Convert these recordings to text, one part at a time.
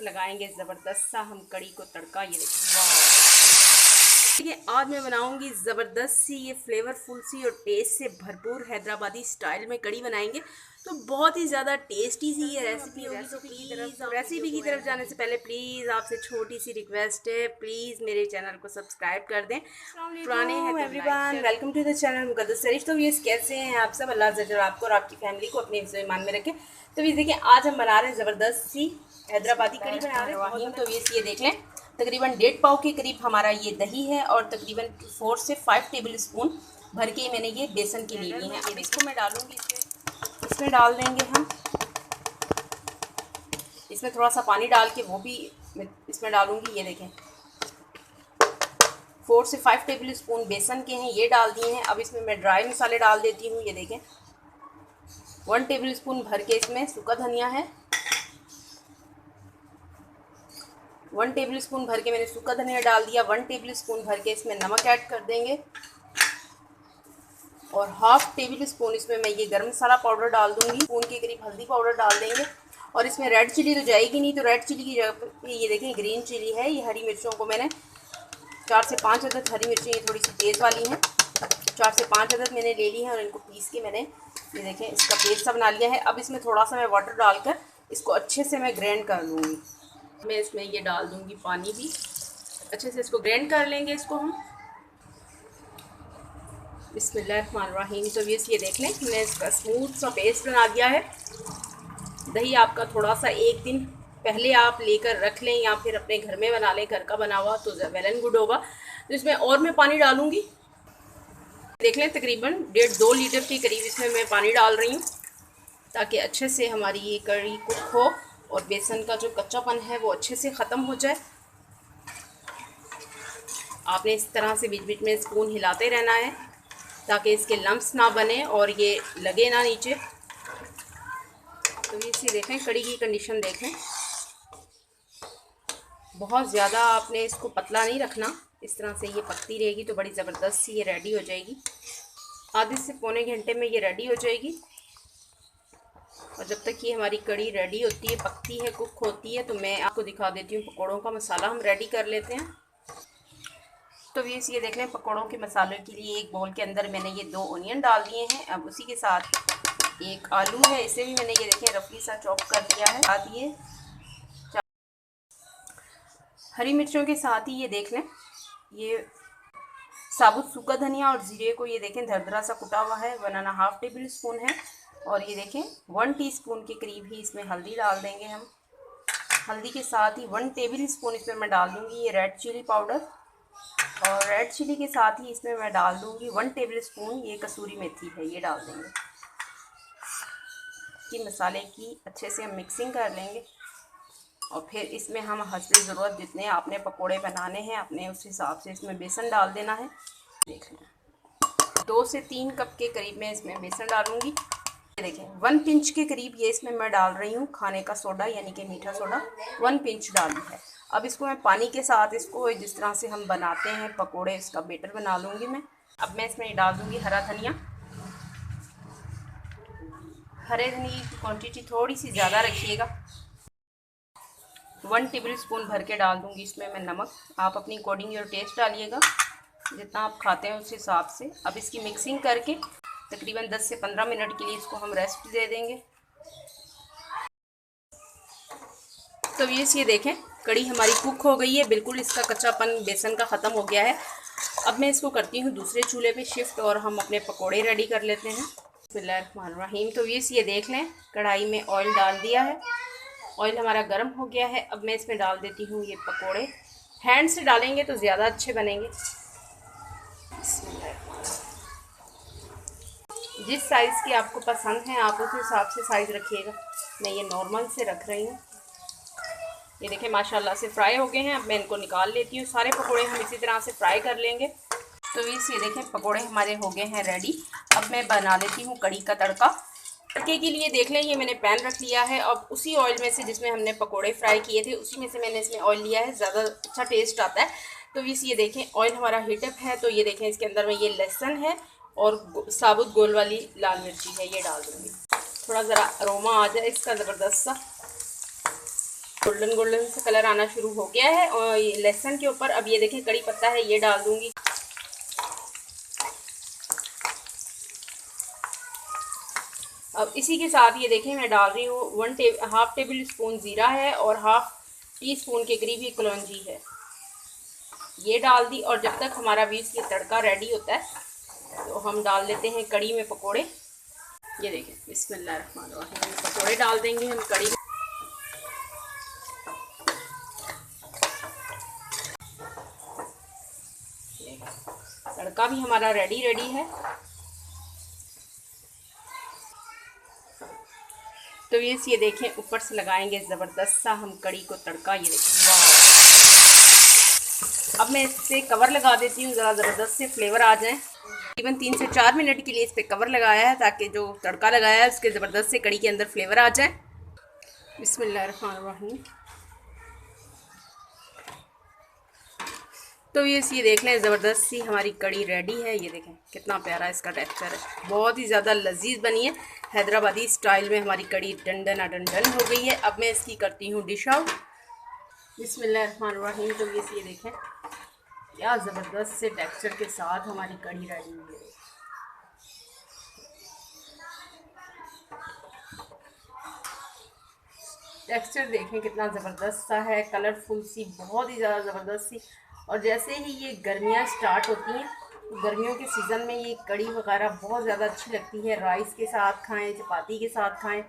लगाएंगे ज़बरदस्त सा हम कड़ी को तड़का। ये देखिए वाह, देखिए आज मैं बनाऊंगी ज़बरदस्त सी ये फ्लेवरफुल सी और टेस्ट से भरपूर हैदराबादी स्टाइल में कड़ी बनाएंगे। तो बहुत ही ज़्यादा टेस्टी सी ये रेसिपी होगी। तो रेसिपी की तरफ जाने से पहले प्लीज़ आपसे छोटी सी रिक्वेस्ट है, प्लीज़ मेरे चैनल को सब्सक्राइब कर दें। पुराने हैं everyone, welcome to the channel Muqaddas Sharif. तो ये कैसे हैं आप सब? अल्लाह ज़रूर आपको और आपकी फैमिली को अपने ईमान में रखें। तो ये देखिए आज हम बना रहे हैं ज़बरदस्त सी हैदराबादी कड़ी बना रहे हैं। तो ये देख लें, तकरीबन 1.5 पाव के करीब हमारा ये दही है और तकरीबन 4 से 5 टेबल स्पून भर के मैंने ये बेसन की ले ली है। अब इसको मैं डालूंगी, इसमें डाल देंगे हम, इसमें थोड़ा सा पानी डाल के वो भी इसमें डालूंगी। ये देखें 4 से 5 टेबल स्पून बेसन के हैं, ये डाल दिए हैं। अब इसमें मैं ड्राई मसाले डाल देती हूँ। ये देखें 1 टेबल स्पून भर के इसमें सूखा धनिया है, 1 टेबल स्पून भर के मैंने सूखा धनिया डाल दिया। 1 टेबल स्पून भर के इसमें नमक ऐड कर देंगे और हाफ टेबल स्पून इसमें मैं ये गरम मसाला पाउडर डाल दूंगी। स्पून के करीब हल्दी पाउडर डाल देंगे और इसमें रेड चिली तो जाएगी नहीं, तो रेड चिली की जगह पर ये देखें ग्रीन चिली है। ये हरी मिर्चों को मैंने 4 से 5 अदद हरी मिर्चें, ये थोड़ी सी तेज़ वाली हैं, 4 से 5 अदद मैंने ले ली हैं और इनको पीस के मैंने ये देखें इसका पेस्ट सा बना लिया है। अब इसमें थोड़ा सा मैं वाटर डालकर इसको अच्छे से मैं ग्राइंड कर लूँगी। मैं इसमें ये डाल दूँगी पानी भी, अच्छे से इसको ग्राइंड कर लेंगे इसको हम। बिस्मिल्लाहिर्रहमानिर्रहीम। तो ये देख लें मैंने इसका स्मूथ सा पेस्ट बना दिया है। दही आपका थोड़ा सा एक दिन पहले आप लेकर रख लें या फिर अपने घर में बना लें, घर का बना हुआ तो वेल एंड गुड होगा। तो इसमें और मैं पानी डालूँगी, देख लें तकरीबन 1.5-2 लीटर के करीब इसमें मैं पानी डाल रही हूँ ताकि अच्छे से हमारी ये कड़ी कुक हो और बेसन का जो कच्चापन है वो अच्छे से ख़त्म हो जाए। आपने इस तरह से बीच बीच में स्पून हिलाते रहना है ताकि इसके लम्स ना बने और ये लगे ना नीचे। तो ये देखें कड़ी की कंडीशन देखें, बहुत ज़्यादा आपने इसको पतला नहीं रखना, इस तरह से ये पकती रहेगी तो बड़ी ज़बरदस्त सी ये रेडी हो जाएगी। आधे से पौने घंटे में ये रेडी हो जाएगी। और जब तक ये हमारी कड़ी रेडी होती है, पकती है, कुक होती है, तो मैं आपको दिखा देती हूँ पकौड़ों का मसाला हम रेडी कर लेते हैं। तो ये देख लें पकौड़ों के मसाले के लिए एक बोल के अंदर मैंने ये 2 ऑनियन डाल दिए हैं। अब उसी के साथ एक आलू है, इसे भी मैंने ये देखें रफली सा चॉप कर दिया है। साथ ये हरी मिर्चों के साथ ही ये देख लें ये साबुत सूखा धनिया और ज़ीरे को ये देखें दरदरा सा कुटा हुआ है, 1.5 टेबल स्पून है। और ये देखें 1 टीस्पून के करीब ही इसमें हल्दी डाल देंगे हम। हल्दी के साथ ही 1 टेबल स्पून इसमें मैं डाल दूँगी ये रेड चिली पाउडर और रेड चिली के साथ ही इसमें मैं डाल दूँगी 1 टेबल स्पून ये कसूरी मेथी है, ये डाल देंगे। कि मसाले की अच्छे से हम मिक्सिंग कर लेंगे और फिर इसमें हम हस्बे ज़रूरत जितने आपने पकोड़े बनाने हैं अपने उस हिसाब से इसमें बेसन डाल देना है। देख लें 2 से 3 कप के करीब मैं इसमें बेसन डालूँगी। ये देखें 1 पिंच के करीब ये इसमें मैं डाल रही हूँ खाने का सोडा यानी कि मीठा सोडा, 1 पिंच डाली है। अब इसको मैं पानी के साथ इसको जिस तरह से हम बनाते हैं पकोड़े इसका बेटर बना लूँगी मैं। अब मैं इसमें डाल दूँगी हरा धनिया। हरे धनिया की क्वान्टिटी थोड़ी सी ज़्यादा रखिएगा। 1 टेबल स्पून भर के डाल दूँगी इसमें मैं नमक, आप अपनी अकॉर्डिंग और टेस्ट डालिएगा जितना आप खाते हैं उस हिसाब से। अब इसकी मिक्सिंग करके तकरीबन 10 से 15 मिनट के लिए इसको हम रेस्ट दे देंगे। तो ये देखें कड़ी हमारी कुक हो गई है, बिल्कुल इसका कच्चापन बेसन का ख़त्म हो गया है। अब मैं इसको करती हूँ दूसरे चूल्हे पे शिफ्ट और हम अपने पकोड़े रेडी कर लेते हैं। बिस्मिल्लाहिर्रहमानिर्रहीम। तो ये देख लें कढ़ाई में ऑयल डाल दिया है, ऑयल हमारा गर्म हो गया है। अब मैं इसमें डाल देती हूँ ये पकोड़े। हैंड से डालेंगे तो ज़्यादा अच्छे बनेंगे। जिस साइज़ की आपको पसंद है आप उस हिसाब से साइज़ रखिएगा। मैं ये नॉर्मल से रख रही हूँ। ये देखें माशाल्लाह से फ्राई हो गए हैं। अब मैं इनको निकाल लेती हूँ। सारे पकोड़े हम इसी तरह से फ्राई कर लेंगे। तो ये देखें पकोड़े हमारे हो गए हैं रेडी। अब मैं बना लेती हूँ कड़ी का तड़का। तड़के के लिए देख लें ये मैंने पैन रख लिया है। अब उसी ऑयल में से जिसमें हमने पकोड़े फ्राई किए थे उसी में से मैंने इसमें ऑयल लिया है, ज़्यादा अच्छा टेस्ट आता है। तो ये देखें ऑयल हमारा हीटअप है। तो ये देखें इसके अंदर में ये लहसुन है और साबुत गोल वाली लाल मिर्ची है, ये डाल दूँगी। थोड़ा ज़रा अरोमा आ जाए इसका ज़बरदस्त सा। गोल्डन गोल्डन से कलर आना शुरू हो गया है। और ये लहसुन के ऊपर अब ये देखें कड़ी पत्ता है, ये डाल दूंगी। अब इसी के साथ ये देखें मैं डाल रही हूँ हाफ टेबल स्पून ज़ीरा है और हाफ टी स्पून के करीब ये कलौंजी है, ये डाल दी। और जब तक हमारा बीस ये तड़का रेडी होता है तो हम डाल लेते हैं कड़ी में पकोड़े। ये देखें बिस्मिल्लाहिर्रहमानिर्रहीम, पकोड़े डाल देंगे हम कड़ी में। तड़का भी हमारा रेडी है। तो ये देखें ऊपर से लगाएंगे ज़बरदस्त सा हम कड़ी को तड़का। ये देखें वाह। अब मैं इस पर कवर लगा देती हूँ, ज़रा ज़बरदस्त से फ्लेवर आ जाए। तकरीबन 3 से 4 मिनट के लिए इस पर कवर लगाया है ताकि जो तड़का लगाया है उसके ज़बरदस्त से कड़ी के अंदर फ्लेवर आ जाए। बिस्मिल्लाहिर्रहमानिर्रहीम। तो ये देख लें ज़बरदस्त सी हमारी कड़ी रेडी है। ये देखें कितना प्यारा इसका टेक्सचर है, बहुत ही ज़्यादा लजीज बनी है। हैदराबादी स्टाइल में हमारी कड़ी डन हो गई है। अब मैं इसकी करती हूँ डिश आउट। बिस्मिल्लाहिर्रहमानिर्रहीम। तो ये देखें क्या ज़बरदस्त से टेक्सचर के साथ हमारी कड़ी रेडी हुई है। टेक्सचर देखें कितना ज़बरदस्त सा है, कलरफुल सी, बहुत ही ज़्यादा ज़बरदस्त सी। और जैसे ही ये गर्मियाँ स्टार्ट होती हैं, गर्मियों के सीज़न में ये कड़ी वगैरह बहुत ज़्यादा अच्छी लगती है। राइस के साथ खाएं, चपाती के साथ खाएं,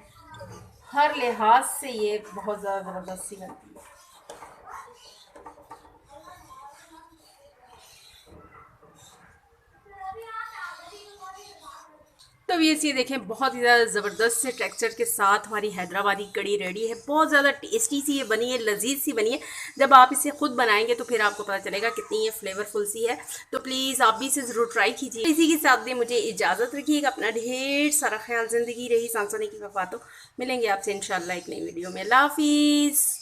हर लिहाज से ये बहुत ज़्यादा ज़बरदस्त सी लगती है। तो ये देखें बहुत ही ज़्यादा ज़बरदस्त से टेक्सचर के साथ हमारी हैदराबादी कड़ी रेडी है। बहुत ज़्यादा टेस्टी सी ये बनी है, लजीज सी बनी है। जब आप इसे खुद बनाएंगे तो फिर आपको पता चलेगा कितनी ये फ्लेवरफुल सी है। तो प्लीज़ आप भी इसे ज़रूर ट्राई कीजिए। इसी के साथ में मुझे इजाज़त रखिएगा। अपना ढेर सारा ख्याल, ज़िंदगी रही सांसों की वफातों। मिलेंगे आपसे इंशाल्लाह एक नई वीडियो में। अल्लाह हाफिज़।